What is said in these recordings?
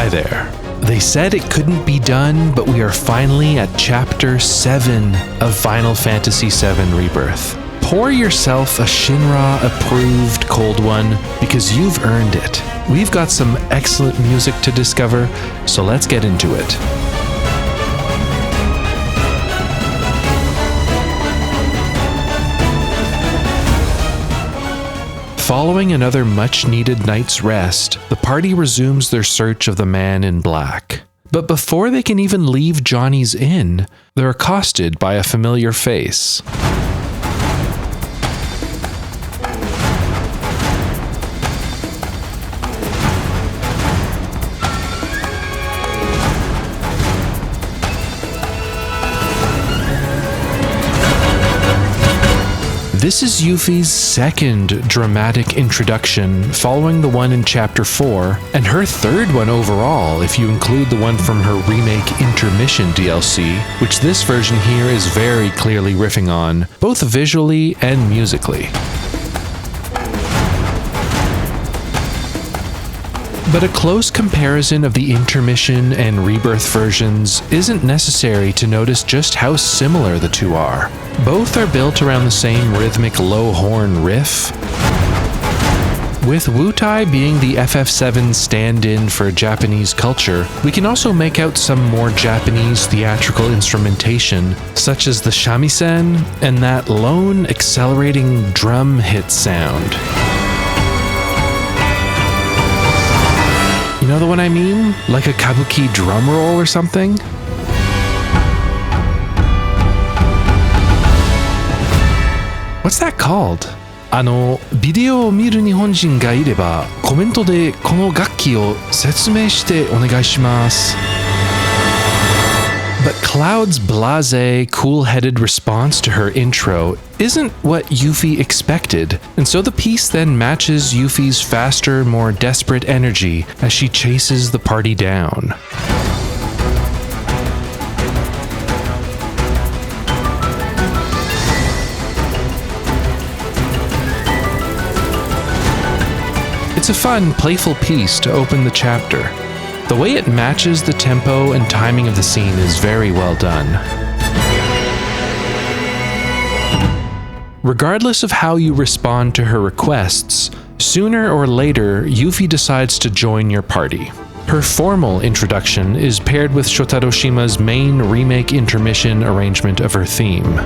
Hi there. They said it couldn't be done, but we are finally at Chapter 7 of Final Fantasy VII Rebirth. Pour yourself a Shinra-approved cold one, because you've earned it. We've got some excellent music to discover, so let's get into it. Following another much-needed night's rest, the party resumes their search of the man in black. But before they can even leave Johnny's inn, they're accosted by a familiar face. This is Yuffie's second dramatic introduction, following the one in Chapter 4, and her third one overall if you include the one from her Remake Intermission DLC, which this version here is very clearly riffing on, both visually and musically. But a close comparison of the Intermission and Rebirth versions isn't necessary to notice just how similar the two are. Both are built around the same rhythmic low horn riff, with Wutai being the FF7 stand-in for Japanese culture. We can also make out some more Japanese theatrical instrumentation, such as the shamisen and that lone accelerating drum hit sound. You know the one I mean? Like a kabuki drum roll or something? What's that called? ビデオを見る日本人がいれば、コメントでこの楽器を説明してお願いします。But Cloud's blasé, cool-headed response to her intro isn't what Yuffie expected, and so the piece then matches Yuffie's faster, more desperate energy as she chases the party down. It's a fun, playful piece to open the chapter. The way it matches the tempo and timing of the scene is very well done. Regardless of how you respond to her requests, sooner or later, Yuffie decides to join your party. Her formal introduction is paired with Shotaro Shima's main remake intermission arrangement of her theme.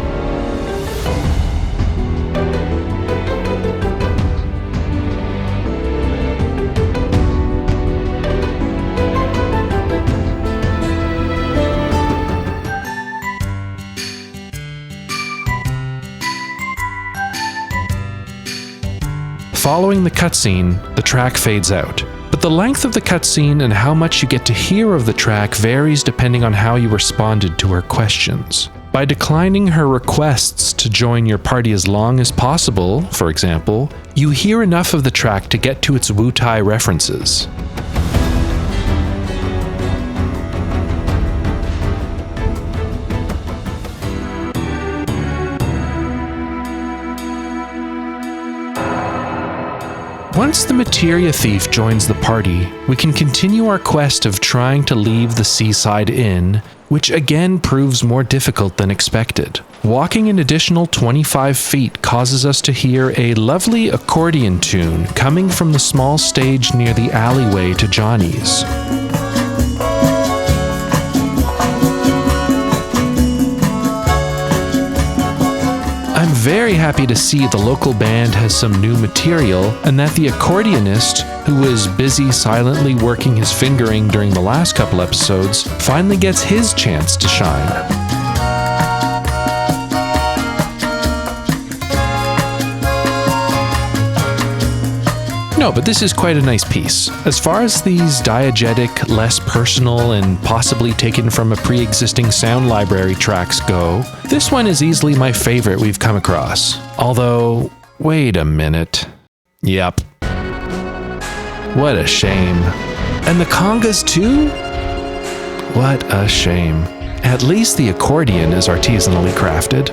Following the cutscene, the track fades out. But the length of the cutscene and how much you get to hear of the track varies depending on how you responded to her questions. By declining her requests to join your party as long as possible, for example, you hear enough of the track to get to its Wutai references. Once the materia thief joins the party, we can continue our quest of trying to leave the Seaside Inn, which again proves more difficult than expected. Walking an additional 25 feet causes us to hear a lovely accordion tune coming from the small stage near the alleyway to Johnny's. I'm very happy to see the local band has some new material, and that the accordionist, who was busy silently working his fingering during the last couple episodes, finally gets his chance to shine. No, but this is quite a nice piece. As far as these diegetic, less personal, and possibly taken from a pre-existing sound library tracks go, this one is easily my favorite we've come across. Although, wait a minute. Yep. What a shame. And the congas too? What a shame. At least the accordion is artisanally crafted.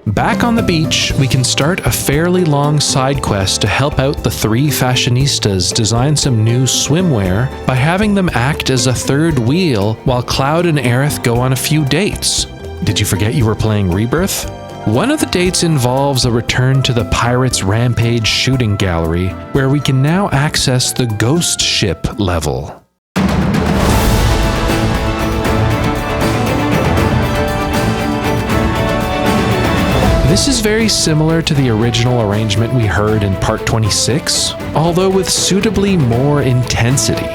Back on the beach, we can start a fairly long side quest to help out the 3 fashionistas design some new swimwear by having them act as a third wheel while Cloud and Aerith go on a few dates. Did you forget you were playing Rebirth? One of the dates involves a return to the Pirates Rampage shooting gallery, where we can now access the Ghost Ship level. This is very similar to the original arrangement we heard in Part 26, although with suitably more intensity.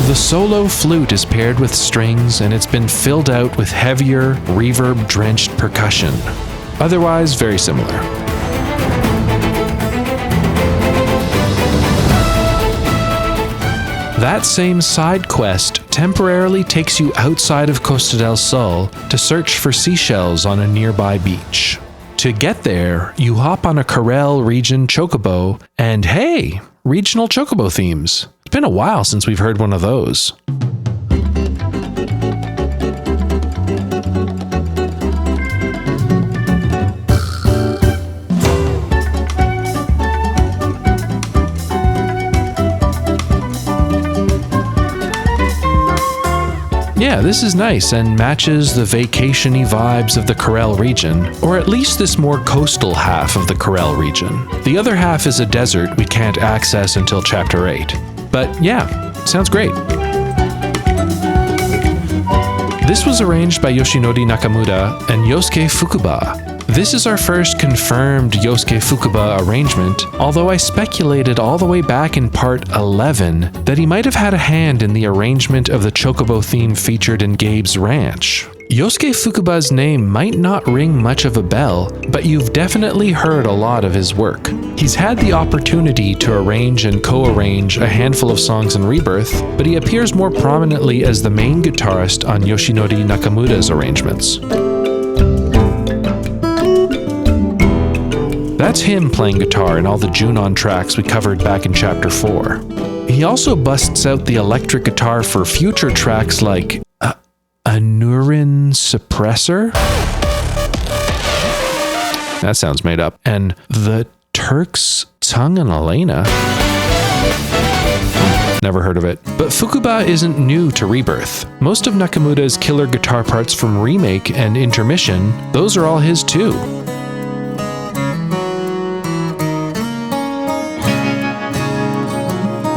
The solo flute is paired with strings, and it's been filled out with heavier, reverb-drenched percussion. Otherwise, very similar. That same side quest temporarily takes you outside of Costa del Sol to search for seashells on a nearby beach. To get there, you hop on a Corel region chocobo, and hey, regional chocobo themes. It's been a while since we've heard one of those. Yeah, this is nice and matches the vacation-y vibes of the Corel region, or at least this more coastal half of the Corel region. The other half is a desert we can't access until Chapter 8. But yeah, sounds great. This was arranged by Yoshinori Nakamura and Yosuke Fukuba. This is our first confirmed Yosuke Fukuba arrangement, although I speculated all the way back in Part 11 that he might have had a hand in the arrangement of the Chocobo theme featured in Gabe's Ranch. Yosuke Fukuba's name might not ring much of a bell, but you've definitely heard a lot of his work. He's had the opportunity to arrange and co-arrange a handful of songs in Rebirth, but he appears more prominently as the main guitarist on Yoshinori Nakamura's arrangements. That's him playing guitar in all the Junon tracks we covered back in Chapter 4. He also busts out the electric guitar for future tracks like a Nurin Suppressor? That sounds made up. And the Turk's Tongue and Elena? Never heard of it. But Fukuba isn't new to Rebirth. Most of Nakamura's killer guitar parts from Remake and Intermission, those are all his too.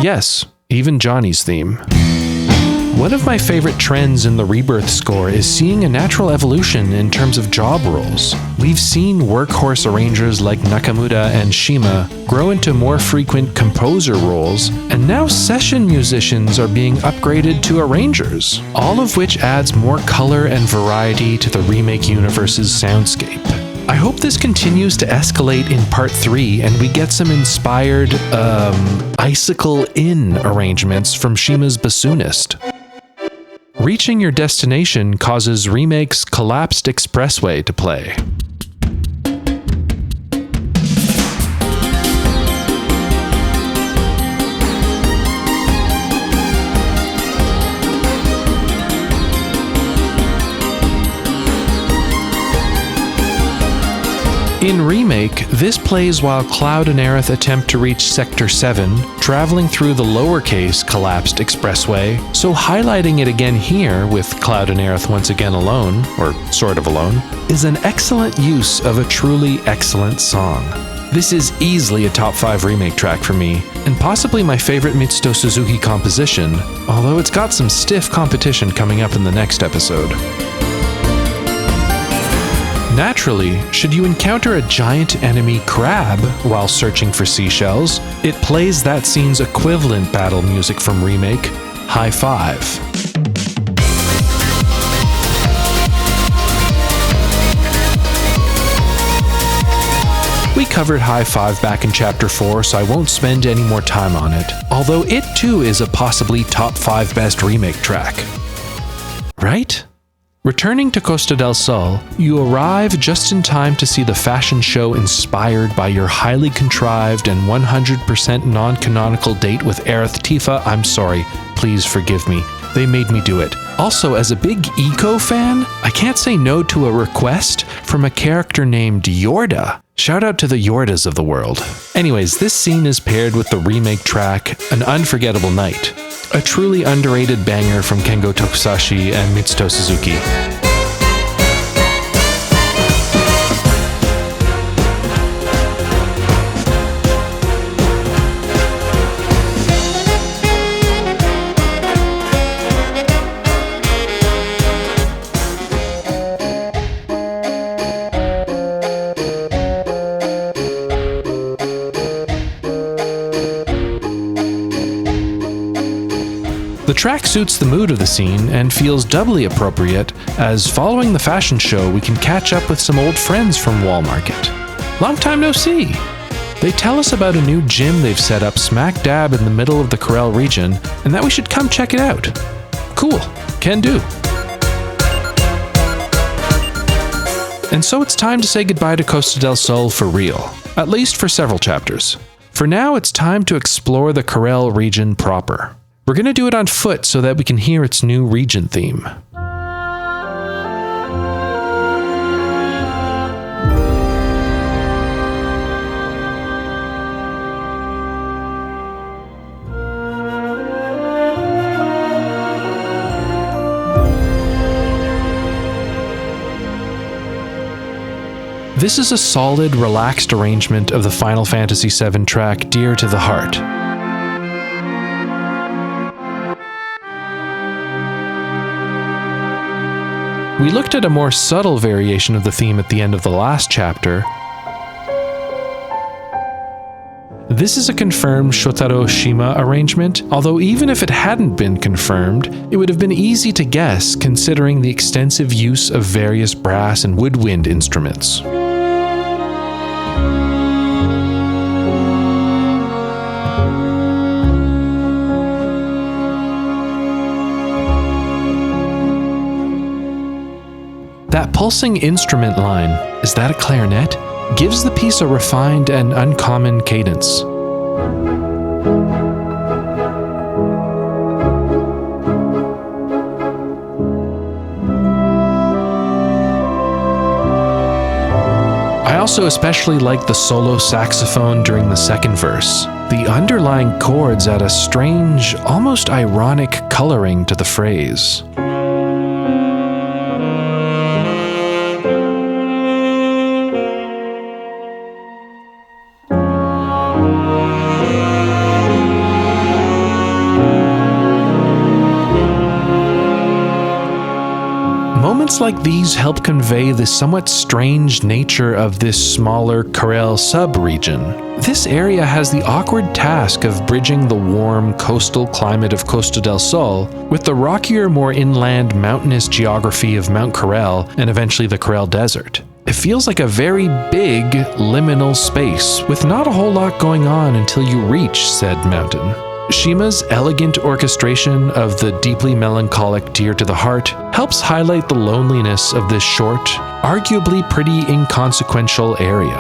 Yes, even Johnny's theme. One of my favorite trends in the Rebirth score is seeing a natural evolution in terms of job roles. We've seen workhorse arrangers like Nakamura and Shima grow into more frequent composer roles, and now session musicians are being upgraded to arrangers, all of which adds more color and variety to the Remake universe's soundscape. I hope this continues to escalate in Part 3 and we get some inspired, Icicle Inn arrangements from Shima's bassoonist. Reaching your destination causes Remake's Collapsed Expressway to play. In Remake, this plays while Cloud and Aerith attempt to reach Sector 7, traveling through the lowercase Collapsed Expressway, so highlighting it again here with Cloud and Aerith once again alone, or sort of alone, is an excellent use of a truly excellent song. This is easily a top 5 Remake track for me, and possibly my favorite Mitsuto Suzuki composition, although it's got some stiff competition coming up in the next episode. Naturally, should you encounter a giant enemy crab while searching for seashells, it plays that scene's equivalent battle music from Remake, High Five. We covered High Five back in Chapter 4, so I won't spend any more time on it, although it too is a possibly top 5 best Remake track. Right? Returning to Costa del Sol, you arrive just in time to see the fashion show inspired by your highly contrived and 100% non-canonical date with Aerith Tifa. I'm sorry, please forgive me. They made me do it. Also, as a big Eco fan, I can't say no to a request from a character named Yorda. Shout out to the Yordas of the world. Anyways, this scene is paired with the remake track, An Unforgettable Night, a truly underrated banger from Kengo Tokusashi and Mitsuto Suzuki. The track suits the mood of the scene and feels doubly appropriate, as following the fashion show we can catch up with some old friends from Wall Market. Long time no see! They tell us about a new gym they've set up smack dab in the middle of the Corel region, and that we should come check it out. Cool, can do. And so it's time to say goodbye to Costa del Sol for real, at least for several chapters. For now, it's time to explore the Corel region proper. We're going to do it on foot so that we can hear its new region theme. This is a solid, relaxed arrangement of the Final Fantasy VII track Dear to the Heart. We looked at a more subtle variation of the theme at the end of the last chapter. This is a confirmed Shotaro Shima arrangement, although even if it hadn't been confirmed, it would have been easy to guess considering the extensive use of various brass and woodwind instruments. That pulsing instrument line, is that a clarinet? Gives the piece a refined and uncommon cadence. I also especially like the solo saxophone during the second verse. The underlying chords add a strange, almost ironic coloring to the phrase. Moments like these help convey the somewhat strange nature of this smaller Corel sub-region. This area has the awkward task of bridging the warm coastal climate of Costa del Sol with the rockier, more inland, mountainous geography of Mount Corel and eventually the Corel Desert. It feels like a very big, liminal space with not a whole lot going on until you reach said mountain. Shima's elegant orchestration of the deeply melancholic Dear to the Heart helps highlight the loneliness of this short, arguably pretty inconsequential area.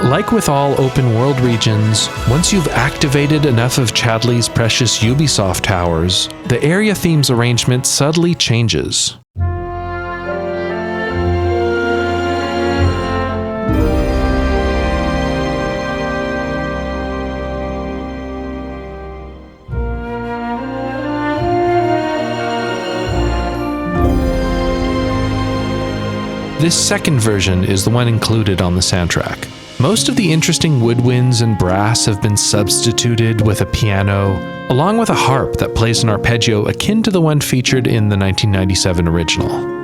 Like with all open world regions, once you've activated enough of Chadley's precious Ubisoft towers, the area theme's arrangement subtly changes. This second version is the one included on the soundtrack. Most of the interesting woodwinds and brass have been substituted with a piano, along with a harp that plays an arpeggio akin to the one featured in the 1997 original.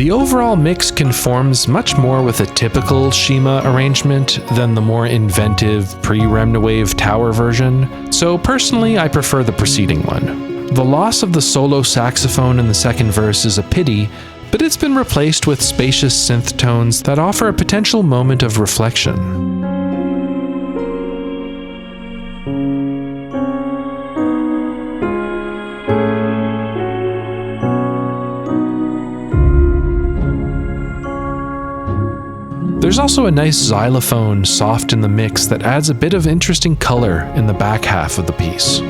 The overall mix conforms much more with a typical Shima arrangement than the more inventive pre-Remnawave tower version, so personally I prefer the preceding one. The loss of the solo saxophone in the second verse is a pity, but it's been replaced with spacious synth tones that offer a potential moment of reflection. also a nice xylophone soft in the mix that adds a bit of interesting color in the back half of the piece.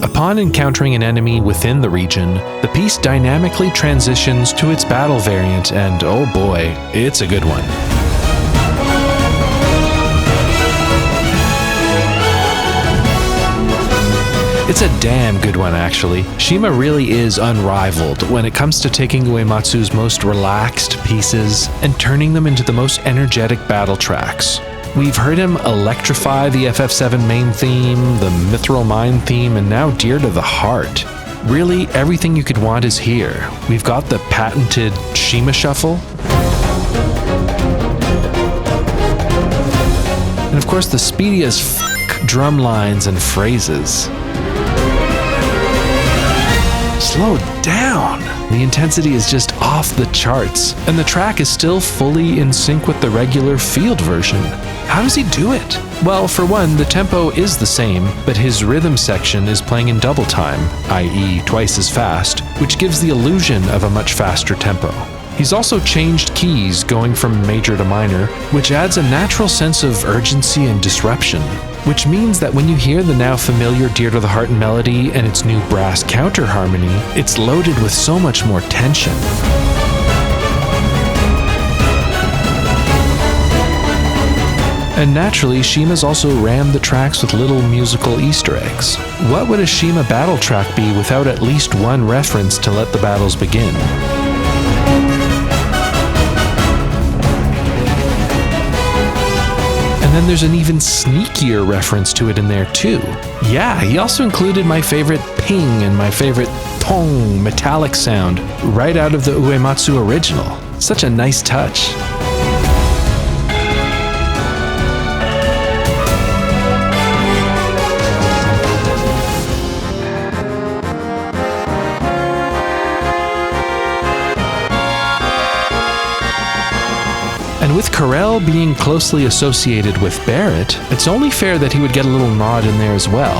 Upon encountering an enemy within the region, the piece dynamically transitions to its battle variant, and oh boy, it's a good one. It's a damn good one, actually. Shima really is unrivaled when it comes to taking Uematsu's most relaxed pieces and turning them into the most energetic battle tracks. We've heard him electrify the FF7 main theme, the Mithril Mine theme, and now Dear to the Heart. Really, everything you could want is here. We've got the patented Shima Shuffle, and of course the speedy as f*** drum lines and phrases. Slow down! The intensity is just off the charts, and the track is still fully in sync with the regular field version. How does he do it? Well, for one, the tempo is the same, but his rhythm section is playing in double time, i.e. twice as fast, which gives the illusion of a much faster tempo. He's also changed keys, going from major to minor, which adds a natural sense of urgency and disruption, which means that when you hear the now familiar Dear to the Heart melody and its new brass counter harmony, it's loaded with so much more tension. And naturally, Shima's also rammed the tracks with little musical Easter eggs. What would a Shima battle track be without at least one reference to let the battles begin? And then there's an even sneakier reference to it in there too. Yeah, he also included my favorite ping and my favorite pong metallic sound right out of the Uematsu original. Such a nice touch. And with Corel being closely associated with Barrett, it's only fair that he would get a little nod in there as well.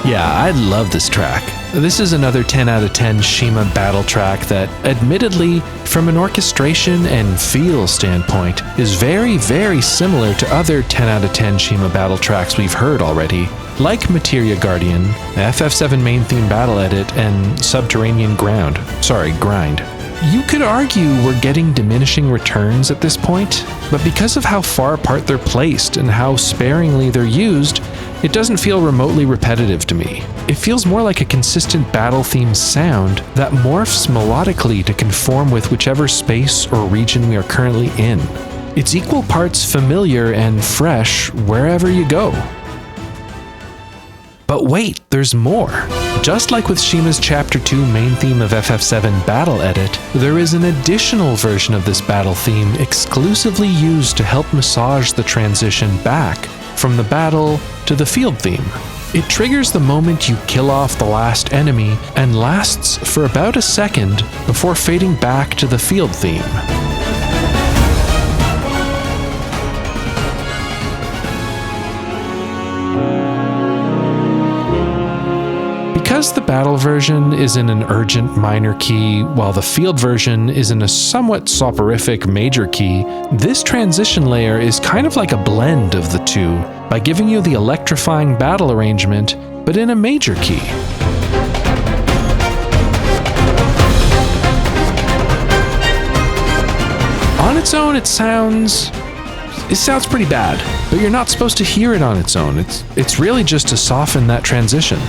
Yeah, I love this track. This is another 10 out of 10 Shima battle track that, admittedly, from an orchestration and feel standpoint, is very, very similar to other 10 out of 10 Shima battle tracks we've heard already, like Materia Guardian, FF7 main theme battle edit, and Subterranean Grind. You could argue we're getting diminishing returns at this point, but because of how far apart they're placed and how sparingly they're used, it doesn't feel remotely repetitive to me. It feels more like a consistent battle theme sound that morphs melodically to conform with whichever space or region we are currently in. It's equal parts familiar and fresh wherever you go. But wait, there's more. Just like with Shima's Chapter 2 main theme of FF7 Battle Edit, there is an additional version of this battle theme exclusively used to help massage the transition back from the battle to the field theme. It triggers the moment you kill off the last enemy and lasts for about a second before fading back to the field theme. Because the battle version is in an urgent minor key, while the field version is in a somewhat soporific major key, this transition layer is kind of like a blend of the two, by giving you the electrifying battle arrangement, but in a major key. On its own, it sounds pretty bad, but you're not supposed to hear it on its own. It's really just to soften that transition.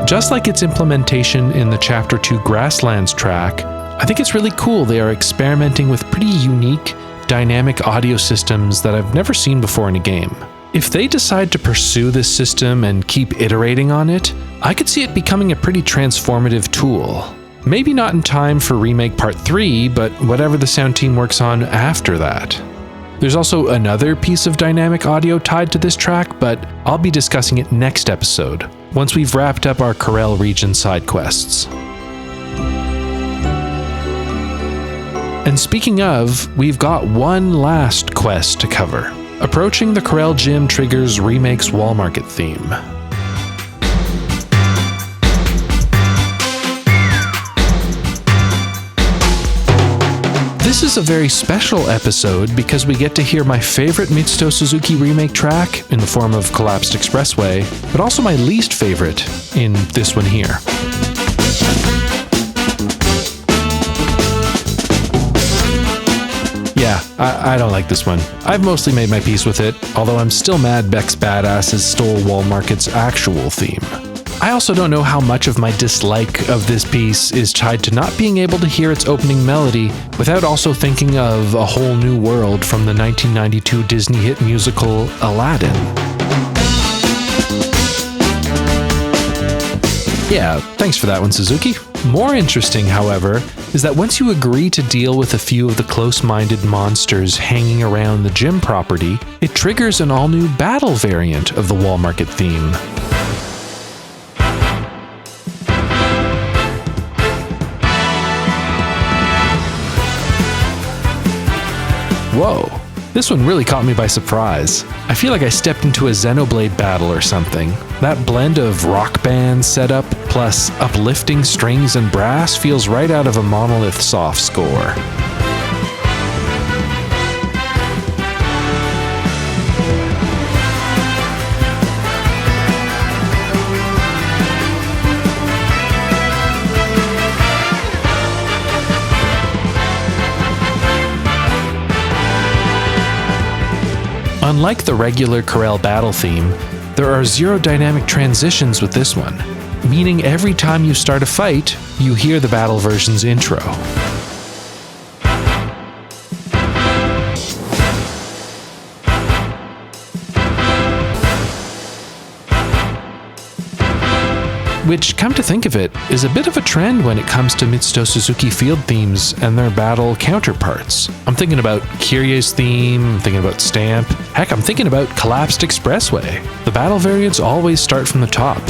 Just like its implementation in the Chapter 2 Grasslands track, I think it's really cool they are experimenting with pretty unique, dynamic audio systems that I've never seen before in a game. If they decide to pursue this system and keep iterating on it, I could see it becoming a pretty transformative tool. Maybe not in time for Remake Part 3, but whatever the sound team works on after that. There's also another piece of dynamic audio tied to this track, but I'll be discussing it next episode, once we've wrapped up our Corel region side quests. And speaking of, we've got one last quest to cover. Approaching the Corel Gym triggers Remake's Wall Market theme. This is a very special episode because we get to hear my favorite Mitsuto Suzuki remake track in the form of Collapsed Expressway, but also my least favorite in this one here. Yeah, I don't like this one. I've mostly made my peace with it, although I'm still mad Beck's Badasses stole Wall Market's actual theme. I also don't know how much of my dislike of this piece is tied to not being able to hear its opening melody without also thinking of A Whole New World from the 1992 Disney hit musical Aladdin. Yeah, thanks for that one, Suzuki. More interesting, however, is that once you agree to deal with a few of the close-minded monsters hanging around the gym property, it triggers an all-new battle variant of the Wall Market theme. Whoa, this one really caught me by surprise. I feel like I stepped into a Xenoblade battle or something. That blend of rock band setup plus uplifting strings and brass feels right out of a Monolith Soft score. Unlike the regular Corel battle theme, there are zero dynamic transitions with this one, meaning every time you start a fight, you hear the battle version's intro. Which, come to think of it, is a bit of a trend when it comes to Mitsuto Suzuki field themes and their battle counterparts. I'm thinking about Kyrie's theme, I'm thinking about Stamp, heck, I'm thinking about Collapsed Expressway. The battle variants always start from the top.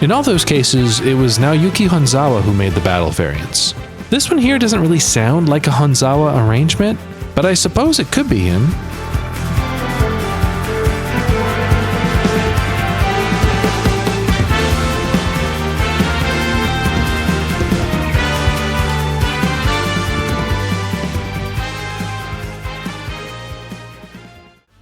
In all those cases, it was Naoyuki Honzawa who made the battle variants. This one here doesn't really sound like a Honzawa arrangement, but I suppose it could be him.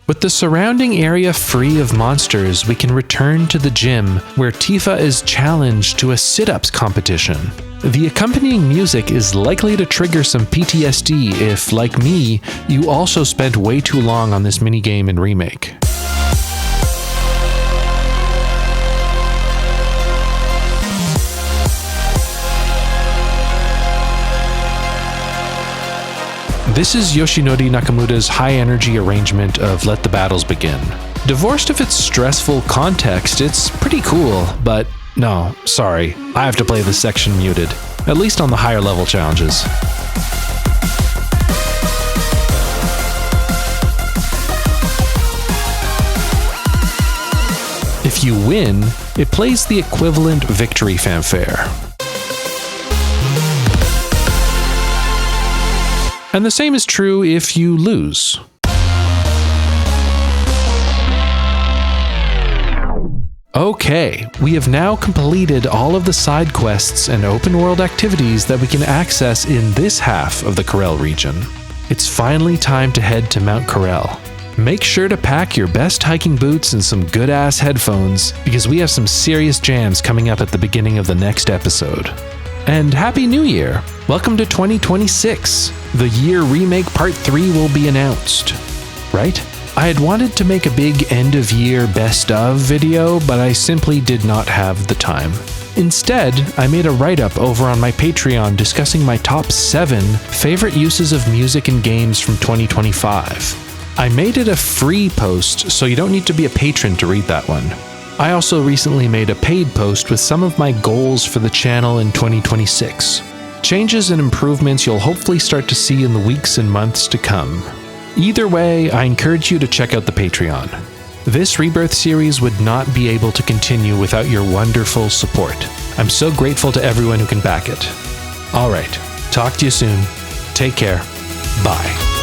With the surrounding area free of monsters, we can return to the gym, where Tifa is challenged to a sit-ups competition. The accompanying music is likely to trigger some PTSD if, like me, you also spent way too long on this minigame in Remake. This is Yoshinori Nakamura's high-energy arrangement of Let the Battles Begin. Divorced of its stressful context, it's pretty cool, but no, sorry, I have to play this section muted, at least on the higher level challenges. If you win, it plays the equivalent victory fanfare. And the same is true if you lose. Okay, we have now completed all of the side quests and open world activities that we can access in this half of the Corel region. It's finally time to head to Mount Corel. Make sure to pack your best hiking boots and some good-ass headphones, because we have some serious jams coming up at the beginning of the next episode. And Happy New Year! Welcome to 2026, the year Remake Part 3 will be announced. Right? I had wanted to make a big end-of-year best-of video, but I simply did not have the time. Instead, I made a write-up over on my Patreon discussing my top 7 favorite uses of music in games from 2025. I made it a free post, so you don't need to be a patron to read that one. I also recently made a paid post with some of my goals for the channel in 2026. Changes and improvements you'll hopefully start to see in the weeks and months to come. Either way, I encourage you to check out the Patreon. This Rebirth series would not be able to continue without your wonderful support. I'm so grateful to everyone who can back it. Alright, talk to you soon. Take care. Bye.